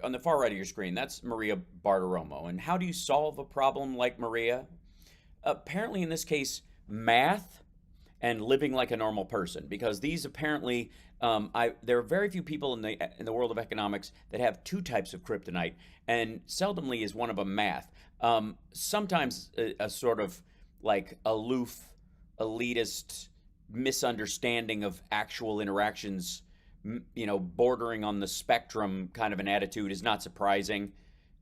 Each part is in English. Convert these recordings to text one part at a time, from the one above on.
On the far right of your screen, that's Maria Bartiromo. And how do you solve a problem like Maria? Apparently, in this case, math and living like a normal person, because these apparently, there are very few people in the world of economics that have two types of kryptonite, and seldomly is one of them math. Sometimes a sort of like aloof, elitist misunderstanding of actual interactions, bordering on the spectrum kind of an attitude is not surprising.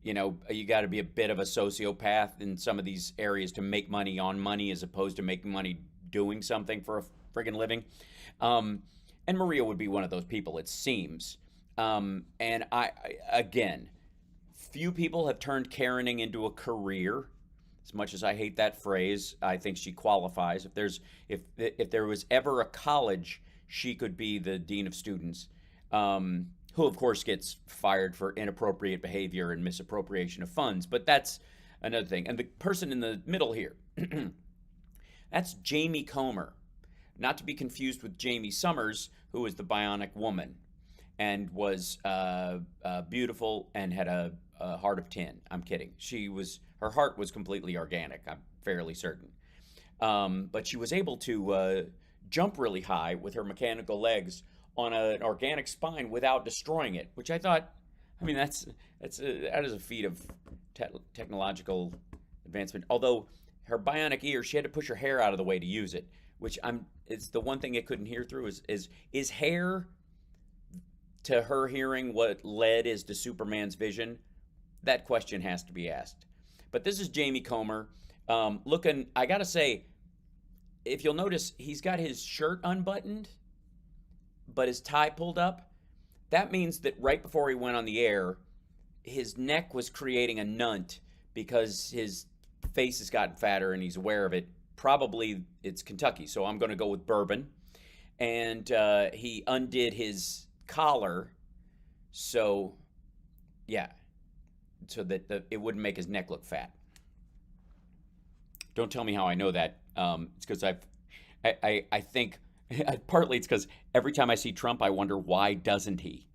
You got to be a bit of a sociopath in some of these areas to make money on money as opposed to making money doing something for a friggin' living. And Maria would be one of those people, it seems. And again, few people have turned Karening into a career. As much as I hate that phrase, I think she qualifies. If there was ever a college, she could be the dean of students, who of course gets fired for inappropriate behavior and misappropriation of funds. But that's another thing. And the person in the middle here, that's Jamie Comer, not to be confused with Jamie Summers, who is the Bionic Woman, and was beautiful and had a heart of tin. I'm kidding. Her heart was completely organic, I'm fairly certain. But she was able to jump really high with her mechanical legs on an organic spine without destroying it, which I thought, that is a feat of technological advancement. Although her bionic ear, she had to push her hair out of the way to use it, which it's the one thing it couldn't hear through is hair to her hearing what lead is to Superman's vision? That question has to be asked. But this is Jamie Comer, looking, I gotta say, if you'll notice, he's got his shirt unbuttoned, but his tie pulled up. That means that right before he went on the air, his neck was creating a nunt because his face has gotten fatter and he's aware of it. Probably it's Kentucky, so I'm going to go with bourbon. And he undid his collar, so that it wouldn't make his neck look fat. Don't tell me how I know that. It's because I think partly it's because every time I see Trump, I wonder why doesn't he?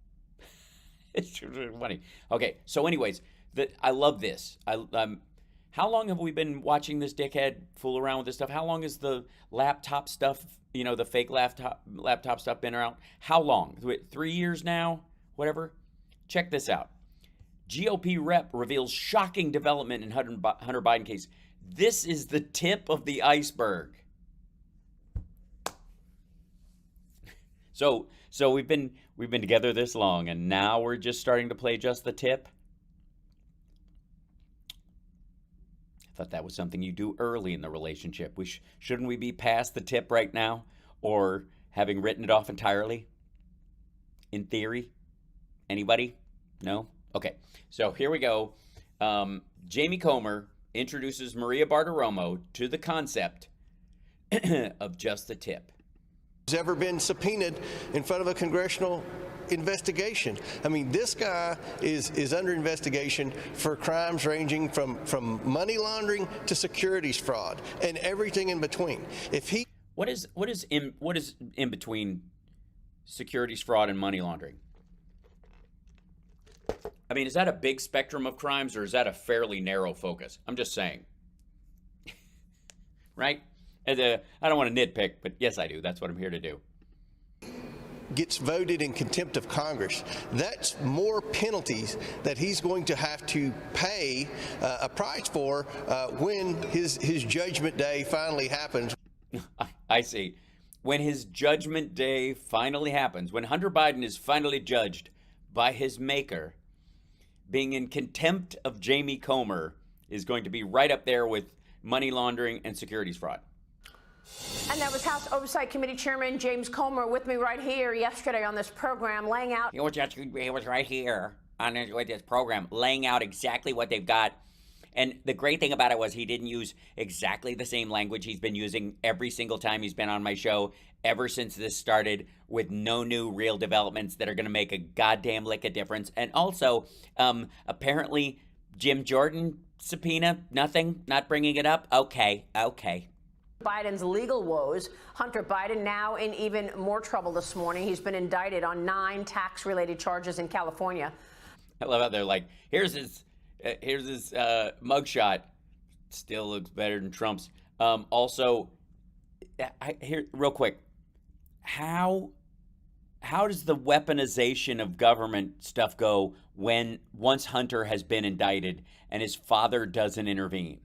It's funny. Okay, so anyways, I love this. How long have we been watching this dickhead fool around with this stuff? How long is the laptop stuff, the fake laptop stuff been around? How long? 3 years now? Whatever. Check this out. GOP rep reveals shocking development in Hunter Biden case. This is the tip of the iceberg. So we've been together this long, and now we're just starting to play just the tip. I thought that was something you do early in the relationship. Shouldn't we be past the tip right now, or having written it off entirely? In theory, anybody? No? Okay. So here we go. Jamie Comer introduces Maria Bartiromo to the concept of just the tip. Has ever been subpoenaed in front of a congressional investigation. This guy is under investigation for crimes ranging from money laundering to securities fraud and everything in between. What is in between securities fraud and money laundering? Is that a big spectrum of crimes, or is that a fairly narrow focus? I'm just saying. Right? I don't want to nitpick, but yes, I do. That's what I'm here to do. Gets voted in contempt of Congress. That's more penalties that he's going to have to pay a price for when his judgment day finally happens. I see. When his judgment day finally happens, when Hunter Biden is finally judged by his maker, being in contempt of Jamie Comer is going to be right up there with money laundering and securities fraud. And that was House Oversight Committee Chairman James Comer with me right here yesterday on this program, laying out. He was right here on this program, laying out exactly what they've got. And the great thing about it was he didn't use exactly the same language he's been using every single time he's been on my show ever since this started, with no new real developments that are going to make a goddamn lick of difference. And also, apparently, Jim Jordan subpoena, nothing, not bringing it up. Okay. Biden's legal woes. Hunter Biden now in even more trouble this morning. He's been indicted on 9 tax-related charges in California. I love how they're like, here's his mugshot. Still looks better than Trump's. Also, here real quick, how does the weaponization of government stuff go when once Hunter has been indicted and his father doesn't intervene?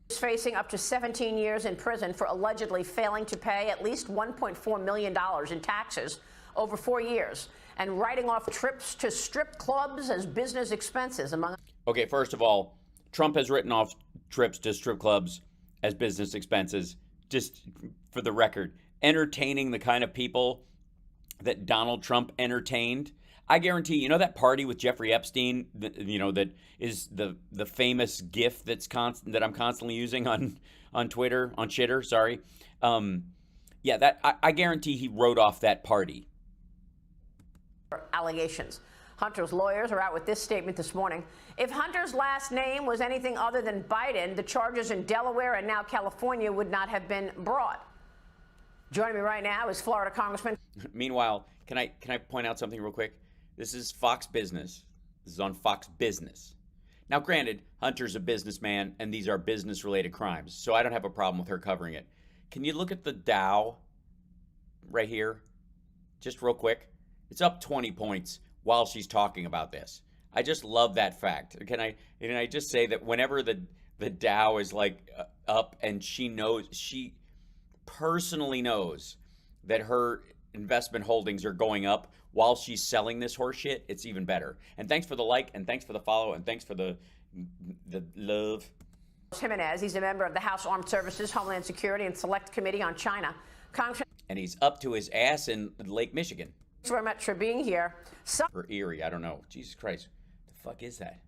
He's facing up to 17 years in prison for allegedly failing to pay at least $1.4 million in taxes over 4 years and writing off trips to strip clubs as business expenses, among. Okay, first of all, Trump has written off trips to strip clubs as business expenses. Just for the record, entertaining the kind of people that Donald Trump entertained. I guarantee, you know, that party with Jeffrey Epstein, that is the famous GIF that I'm constantly using on Twitter, on Shitter, sorry. Yeah, that I guarantee he wrote off that party. Allegations. Hunter's lawyers are out with this statement this morning. If Hunter's last name was anything other than Biden, the charges in Delaware and now California would not have been brought. Joining me right now is Florida Congressman. Meanwhile, can I point out something real quick? This is Fox Business. This is on Fox Business. Now, granted, Hunter's a businessman, and these are business-related crimes, so I don't have a problem with her covering it. Can you look at the Dow right here? Just real quick. It's up 20 points while she's talking about this. I just love that fact. Can I just say that whenever the Dow is like up and she personally knows that her investment holdings are going up while she's selling this horse shit, it's even better. And thanks for the like, and thanks for the follow, and thanks for the love. Gimenez, he's a member of the House Armed Services, Homeland Security, and Select Committee on China. Congressman, and he's up to his ass in Lake Michigan. thanks very much for being here. Some or Erie, I don't know. Jesus Christ, the fuck is that?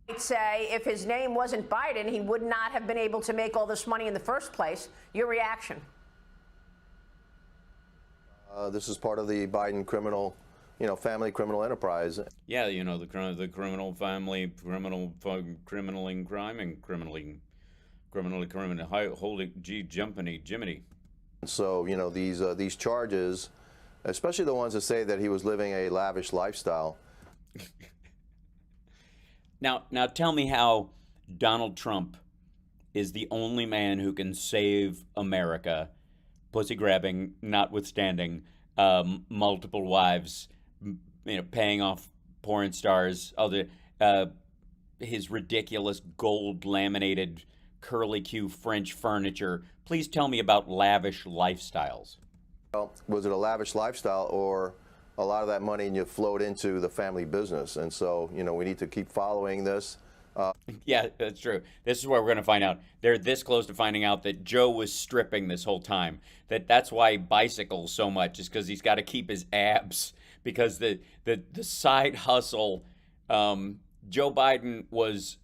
might say if his name wasn't Biden, he would not have been able to make all this money in the first place. Your reaction? This is part of the Biden criminal, family criminal enterprise. Yeah, the criminal family, criminaling crime, and criminally, holy Jiminy. So, these charges, especially the ones that say that he was living a lavish lifestyle. Now tell me how Donald Trump is the only man who can save America, pussy grabbing notwithstanding, multiple wives, paying off porn stars, his ridiculous gold laminated curly Q French furniture. Please tell me about lavish lifestyles. Well, was it a lavish lifestyle, or a lot of that money and you flowed into the family business? And so, we need to keep following this. Yeah, that's true. This is where we're going to find out. They're this close to finding out that Joe was stripping this whole time. That's why he bicycles so much, is because he's got to keep his abs. Because the side hustle, Joe Biden was,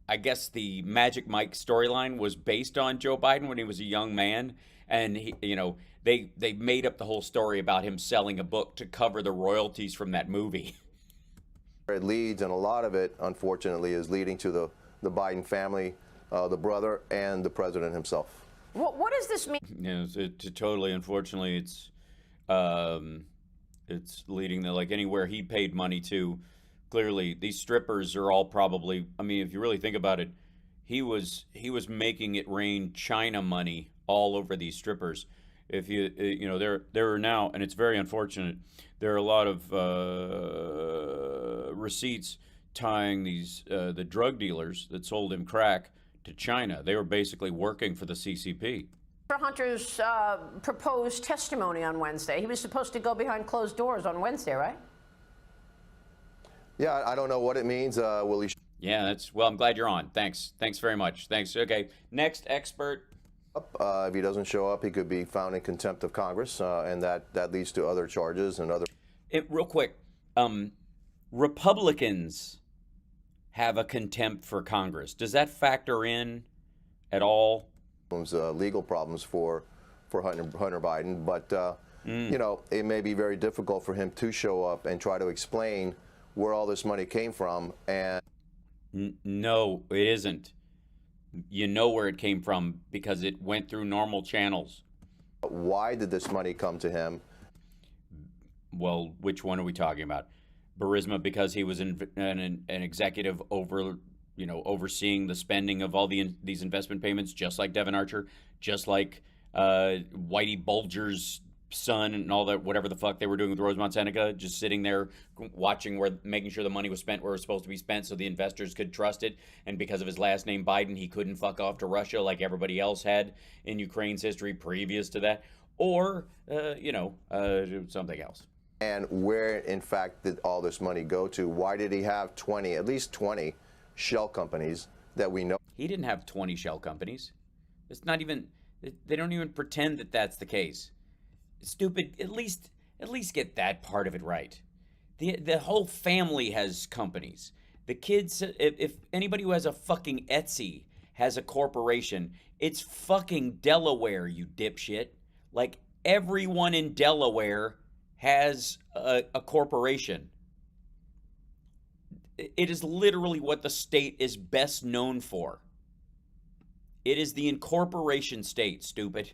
I guess the Magic Mike storyline was based on Joe Biden when he was a young man. And, they made up the whole story about him selling a book to cover the royalties from that movie. It leads, and a lot of it, unfortunately, is leading to the Biden family, the brother, and the president himself. What does this mean? Yeah, totally. Unfortunately, it's leading to, like, anywhere he paid money to. Clearly, these strippers are all probably. I mean, if you really think about it, he was making it rain China money all over these strippers. If there are now, and it's very unfortunate, there are a lot of receipts tying the drug dealers that sold him crack to China. They were basically working for the CCP. Hunter's proposed testimony on Wednesday. He was supposed to go behind closed doors on Wednesday, right? Yeah, I don't know what it means. Will he? Yeah, well, I'm glad you're on. Thanks very much. Thanks. Okay, next expert. If he doesn't show up, he could be found in contempt of Congress, and that leads to other charges and other. Real quick, Republicans have a contempt for Congress. Does that factor in at all? Legal problems for Hunter Biden, but it may be very difficult for him to show up and try to explain where all this money came from. And no, it isn't. You know where it came from because it went through normal channels. Why did this money come to him? Well, which one are we talking about? Burisma because he was an executive overseeing the spending of all these investment payments, just like Devon Archer, just like Whitey Bulger's son and all that, whatever the fuck they were doing with Rosemont Seneca, just sitting there watching, making sure the money was spent where it was supposed to be spent so the investors could trust it. And because of his last name Biden, he couldn't fuck off to Russia like everybody else had in Ukraine's history previous to that. Or, something else. And where, in fact, did all this money go to? Why did he have at least 20 shell companies that we know? He didn't have 20 shell companies. It's not even, they don't even pretend that that's the case. Stupid, at least get that part of it right. The whole family has companies. The kids, if anybody who has a fucking Etsy has a corporation, it's fucking Delaware, you dipshit. Like, everyone in Delaware has a corporation. It is literally what the state is best known for. It is the incorporation state, stupid.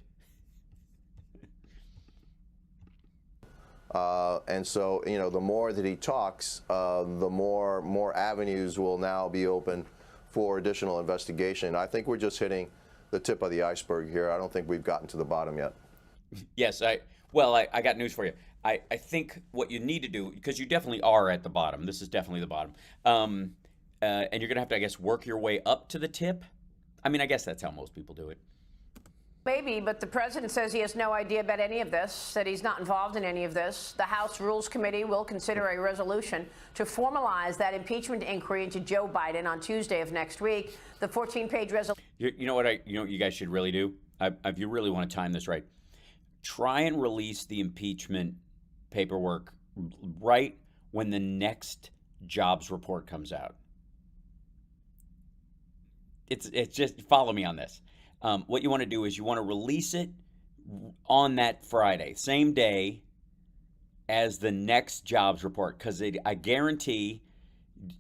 And so, the more that he talks, the more avenues will now be open for additional investigation. I think we're just hitting the tip of the iceberg here. I don't think we've gotten to the bottom yet. Yes, I got news for you. I think what you need to do, because you definitely are at the bottom. This is definitely the bottom. And you're going to have to, I guess, work your way up to the tip. I mean, I guess that's how most people do it. Maybe, but the president says he has no idea about any of this, that he's not involved in any of this. The House Rules Committee will consider a resolution to formalize that impeachment inquiry into Joe Biden on Tuesday of next week. The 14-page resolution. You know what you guys should really do? If you really want to time this right, try and release the impeachment paperwork right when the next jobs report comes out. It's just, follow me on this. What you want to do is you want to release it on that Friday, same day as the next jobs report, because I guarantee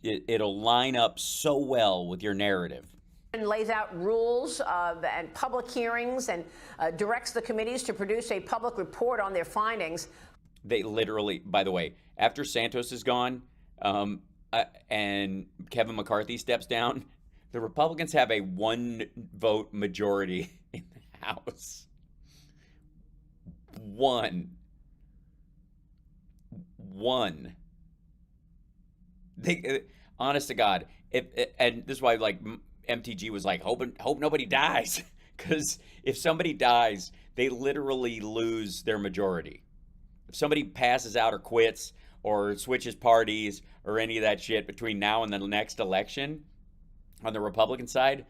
it'll line up so well with your narrative. And lays out rules and public hearings and directs the committees to produce a public report on their findings. They literally, by the way, after Santos is gone and Kevin McCarthy steps down, the Republicans have a one-vote majority in the House. One. They, honest to God, and this is why, like, MTG was like, hope nobody dies, because if somebody dies, they literally lose their majority. If somebody passes out or quits or switches parties or any of that shit between now and the next election, on the Republican side,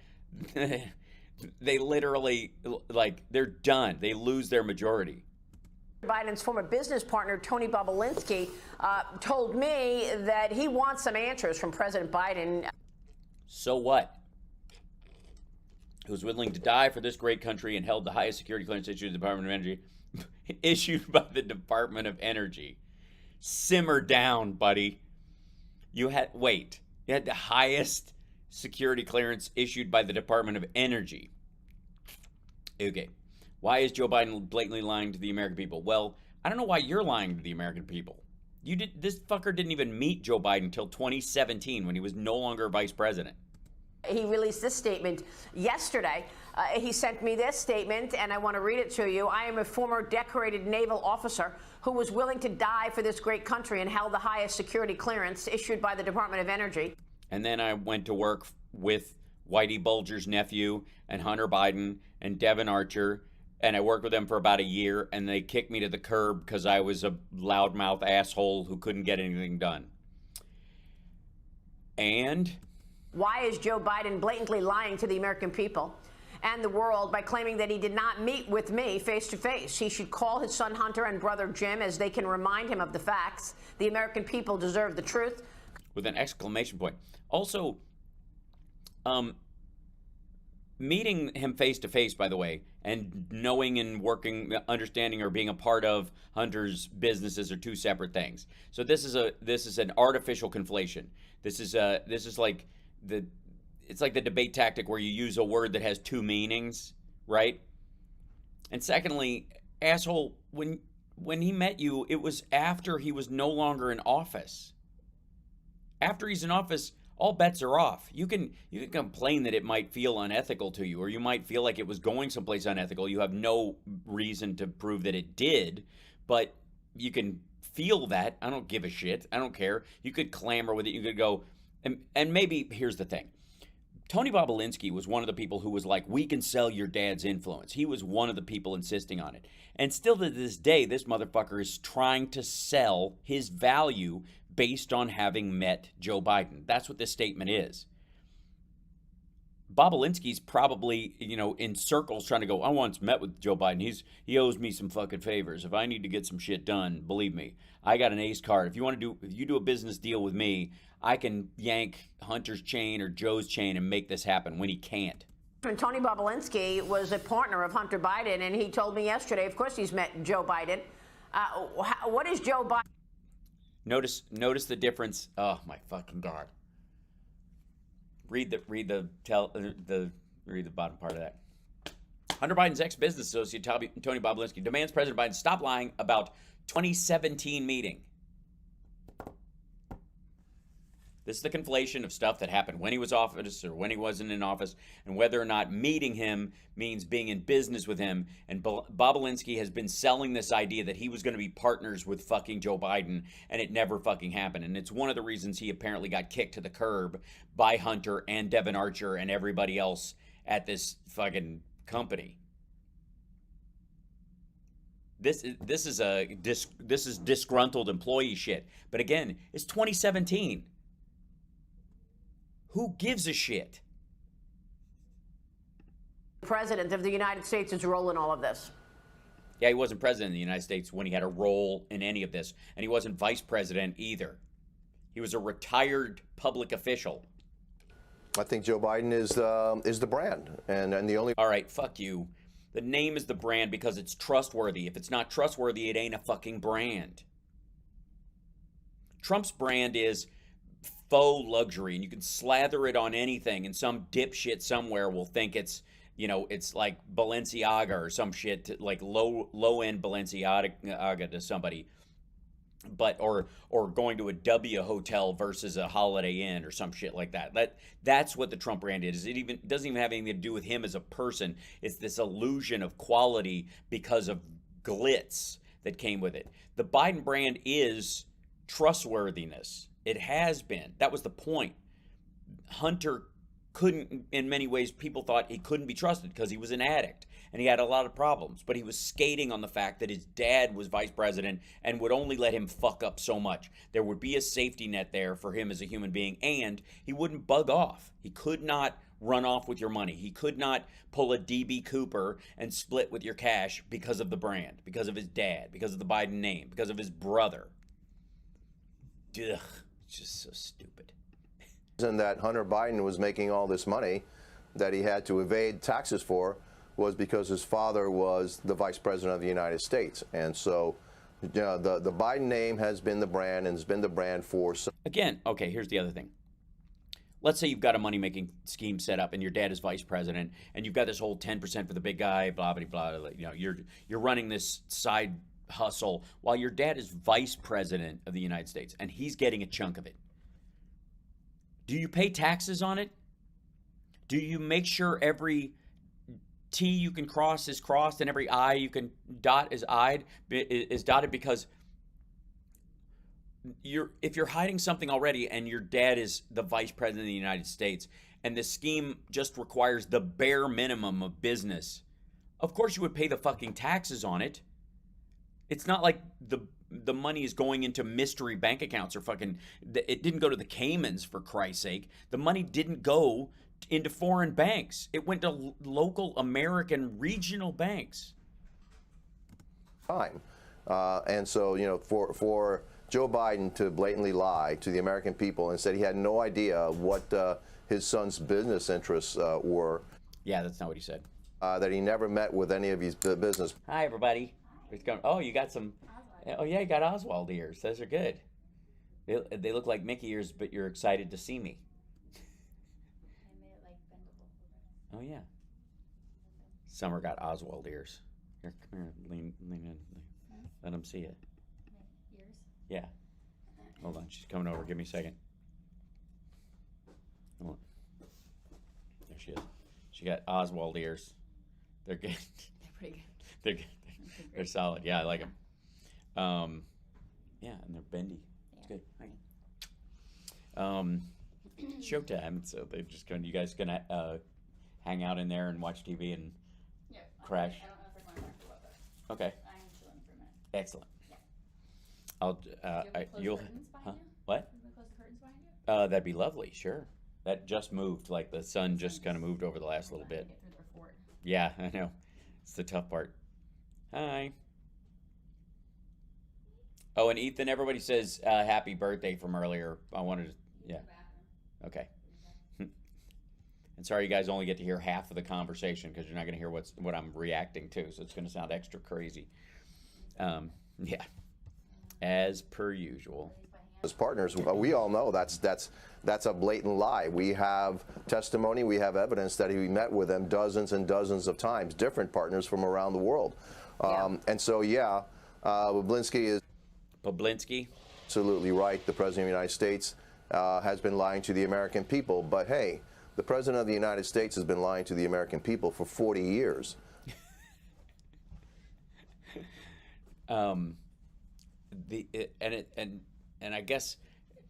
they literally, like, they're done. They lose their majority. Biden's former business partner, Tony Bobolinsky, told me that he wants some answers from President Biden. So what? Who's willing to die for this great country and held the highest security clearance issued by the Department of Energy. Issued by the Department of Energy. Simmer down, buddy. You had the highest security clearance issued by the Department of Energy. Okay. Why is Joe Biden blatantly lying to the American people? Well, I don't know why you're lying to the American people. This fucker didn't even meet Joe Biden until 2017 when he was no longer vice president. He released this statement yesterday. He sent me this statement, and I want to read it to you. I am a former decorated naval officer who was willing to die for this great country and held the highest security clearance issued by the Department of Energy. And then I went to work with Whitey Bulger's nephew and Hunter Biden and Devon Archer, and I worked with them for about a year, and they kicked me to the curb because I was a loudmouth asshole who couldn't get anything done. And why is Joe Biden blatantly lying to the American people and the world by claiming that he did not meet with me face to face? He should call his son Hunter and brother Jim, as they can remind him of the facts. The American people deserve the truth. With an exclamation point. Also, meeting him face to face, by the way, and knowing and working, understanding, or being a part of Hunter's businesses are two separate things. So this is an artificial conflation. This is like it's like the debate tactic where you use a word that has two meanings, right? And secondly, asshole, when he met you, it was after he was no longer in office. After he's in office, all bets are off. You can complain that it might feel unethical to you, or you might feel like it was going someplace unethical. You have no reason to prove that it did, but you can feel that. I don't give a shit. I don't care. You could clamor with it. You could go, and maybe here's the thing. Tony Bobulinski was one of the people who was like, we can sell your dad's influence. He was one of the people insisting on it. And still to this day, this motherfucker is trying to sell his value based on having met Joe Biden. That's what this statement is. Bobulinski's probably, in circles trying to go, I once met with Joe Biden. He owes me some fucking favors. If I need to get some shit done, believe me, I got an ace card. If you do a business deal with me, I can yank Hunter's chain or Joe's chain and make this happen when he can't. Tony Bobulinski was a partner of Hunter Biden, and he told me yesterday, of course he's met Joe Biden. What is Joe Biden? Notice the difference. Oh my fucking God. Read the bottom part of that. Hunter Biden's ex-business associate Tony Bobulinski demands President Biden stop lying about 2017 meeting. This is the conflation of stuff that happened when he was office or when he wasn't in office, and whether or not meeting him means being in business with him. And Bobulinski has been selling this idea that he was going to be partners with fucking Joe Biden, and it never fucking happened. And it's one of the reasons he apparently got kicked to the curb by Hunter and Devin Archer and everybody else at this fucking company. This is disgruntled employee shit. But again, it's 2017. Who gives a shit? President of the United States' role in all of this. Yeah, he wasn't president of the United States when he had a role in any of this, and he wasn't vice president either. He was a retired public official. I think Joe Biden is the brand, and the only. All right, fuck you. The name is the brand because it's trustworthy. If it's not trustworthy, it ain't a fucking brand. Trump's brand is faux luxury, and you can slather it on anything, and some dipshit somewhere will think it's, it's like Balenciaga or some shit, like low end Balenciaga to somebody, but or going to a W hotel versus a Holiday Inn or some shit like that. That's what the Trump brand is. It doesn't even have anything to do with him as a person. It's this illusion of quality because of glitz that came with it. The Biden brand is trustworthiness. It has been. That was the point. Hunter couldn't, in many ways, people thought he couldn't be trusted because he was an addict and he had a lot of problems. But he was skating on the fact that his dad was vice president and would only let him fuck up so much. There would be a safety net there for him as a human being, and he wouldn't bug off. He could not run off with your money. He could not pull a DB Cooper and split with your cash because of the brand, because of his dad, because of the Biden name, because of his brother. Ugh. Just so stupid. And that Hunter Biden was making all this money that he had to evade taxes for was because his father was the vice president of the United States. And so, the Biden name has been the brand and has been the brand for. Again, okay, here's the other thing. Let's say you've got a money-making scheme set up and your dad is vice president and you've got this whole 10% for the big guy, blah, blah, blah, blah. You're running this side hustle while your dad is vice president of the United States and he's getting a chunk of it. Do you pay taxes on it? Do you make sure every T you can cross is crossed and every I you can dot is dotted? Because if you're hiding something already and your dad is the vice president of the United States and the scheme just requires the bare minimum of business, of course you would pay the fucking taxes on it. It's not like the money is going into mystery bank accounts or fucking. It didn't go to the Caymans, for Christ's sake. The money didn't go into foreign banks. It went to local American regional banks. Time, and so for Joe Biden to blatantly lie to the American people and said he had no idea what his son's business interests were. Yeah, that's not what he said. That he never met with any of his business. Hi, everybody. Oh, you got some. Oh, yeah, you got Oswald ears. Those are good. They look like Mickey ears, but you're excited to see me. I made it like bendable. Oh, yeah. Summer got Oswald ears. Here, come here, lean in. Let him see it. Ears? Yeah. Hold on, she's coming over. Give me a second. She got Oswald ears. They're good. They're pretty good. They're good. They're solid. Yeah, I like them. Yeah, and they're bendy. It's good. Showtime. So they're just going. You guys gonna hang out in there and watch TV and crash? I don't know if they're going back to what, but Okay. I'm chilling for a minute. Excellent. Yeah. I'll. You'll You'll. close curtains behind Huh? you? What? Can we close the curtains behind you? That'd be lovely. Sure. That just moved. Like the sun just kind of moved over the last little bit. Get through there for it. Yeah, I know. It's the tough part. Hi. Oh, and Ethan, everybody says happy birthday from earlier. I wanted to, yeah. Okay. And sorry you guys only get to hear half of the conversation because you're not going to hear what I'm reacting to, so it's going to sound extra crazy. Yeah. As per usual. As partners, we all know that's a blatant lie. We have testimony, we have evidence that he met with them dozens and dozens of times, different partners from around the world. And so, yeah, Bablinski is absolutely right. The President of the United States has been lying to the American people. But hey, the President of the United States has been lying to the American people for 40 years. And I guess,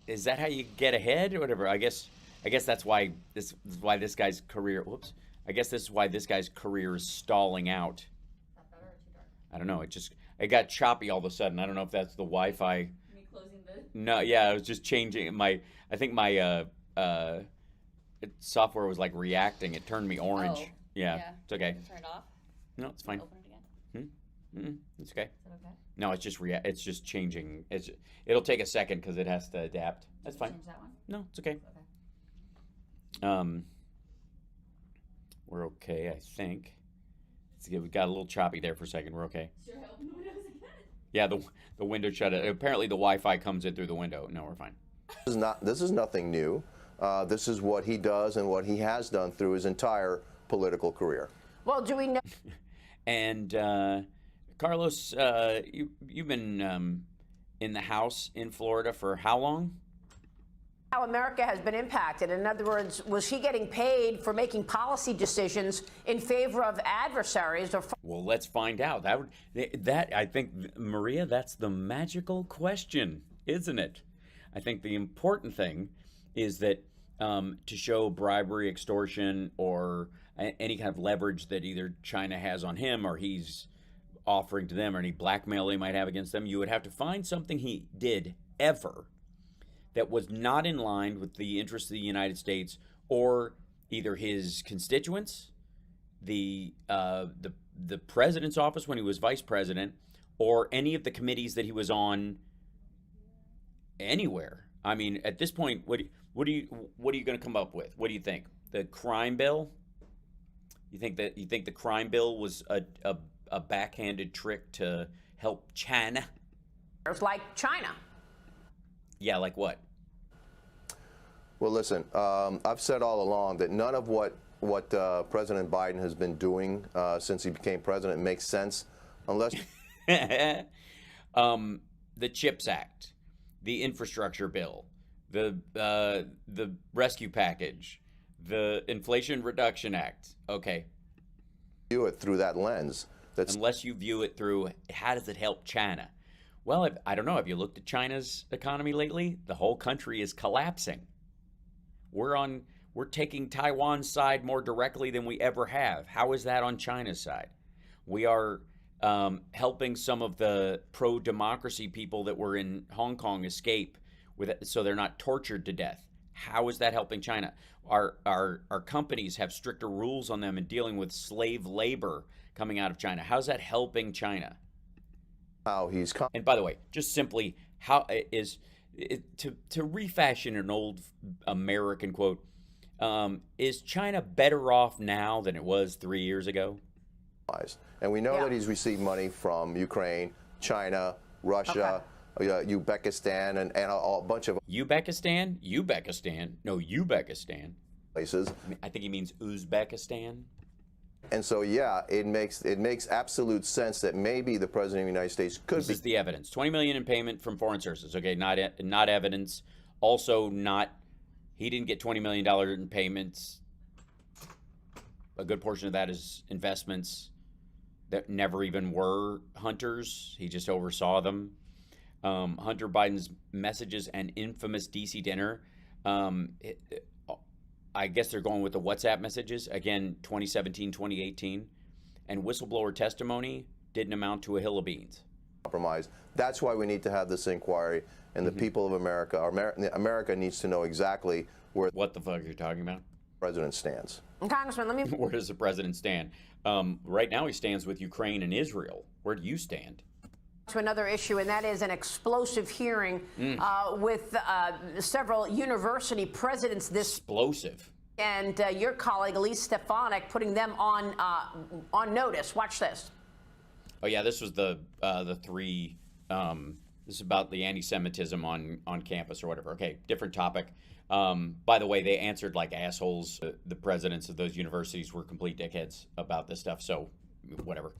is that how you get ahead or whatever? I guess that's why this is why this guy's career. Whoops. I guess this is why this guy's career is stalling out. Is that better or too dark? I don't know. It got choppy all of a sudden. I don't know if that's the Wi-Fi. Me closing the. No, yeah, I was just changing I think my software was like reacting. It turned me orange. Oh, yeah, it's okay. Turn it off. No, it's fine. Open it again. It's okay. Is that okay? No, it's just changing. It'll take a second because it has to adapt. That's fine. Change that one. No, it's okay. Okay. We're okay, I think. We got a little choppy there for a second. We're okay. Should I open the windows again? Yeah, the window shut. Apparently, the Wi-Fi comes in through the window. No, we're fine. This is nothing new. This is what he does and what he has done through his entire political career. Well, do we know? And Carlos, you've been in the House in Florida for how long? How America has been impacted. In other words, was he getting paid for making policy decisions in favor of adversaries or? Well, let's find out. That I think, Maria, that's the magical question, isn't it? I think the important thing is that to show bribery, extortion, or any kind of leverage that either China has on him or he's offering to them, or any blackmail they might have against them, you would have to find something he did ever that was not in line with the interests of the United States or either his constituents, the president's office when he was vice president, or any of the committees that he was on anywhere. I mean, at this point, what are you going to come up with? What do you think? The crime bill? You think the crime bill was a backhanded trick to help China? Like China. Yeah, like what? Well, listen, I've said all along that none of what President Biden has been doing since he became president makes sense unless the CHIPS Act, the infrastructure bill, the rescue package, the Inflation Reduction Act. Okay. view it through that lens. Unless you view it through, how does it help China? Well, I don't know. Have you looked at China's economy lately? The whole country is collapsing. We're taking Taiwan's side more directly than we ever have. How is that on China's side? We are helping some of the pro-democracy people that were in Hong Kong escape so they're not tortured to death. How is that helping China? Our companies have stricter rules on them in dealing with slave labor coming out of China. How's that helping China? How he's And by the way, just simply, how is to refashion an old American quote, is China better off now than it was 3 years ago? And we know that he's received money from Ukraine, China, Russia, Uzbekistan, and a bunch of Uzbekistan? No, Uzbekistan. places. I think he means Uzbekistan. And so, yeah, it makes absolute sense that maybe the President of the United States could This is the evidence. $20 million in payment from foreign sources. Okay, not evidence. Also, he didn't get $20 million in payments. a good portion of that is investments that never even were Hunter's. He just oversaw them. Hunter Biden's messages and infamous DC dinner. I guess they're going with the WhatsApp messages. Again, 2017, 2018. And whistleblower testimony didn't amount to a hill of beans. Compromise. That's why we need to have this inquiry, and the people of America, America needs to know exactly where What the fuck are you talking about? the president stands. Congressman, let me Where does the president stand? Right now he stands with Ukraine and Israel. Where do you stand? to another issue, and that is an explosive hearing with several university presidents this Explosive. and your colleague Elise Stefanik putting them on notice. Watch this. Oh yeah, this was the three. This is about the anti-Semitism on campus or whatever. Okay, different topic. By the way, they answered like assholes. The presidents of those universities were complete dickheads about this stuff. So, whatever.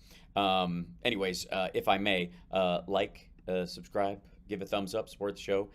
Anyways, if I may, like, subscribe, give a thumbs up, support the show.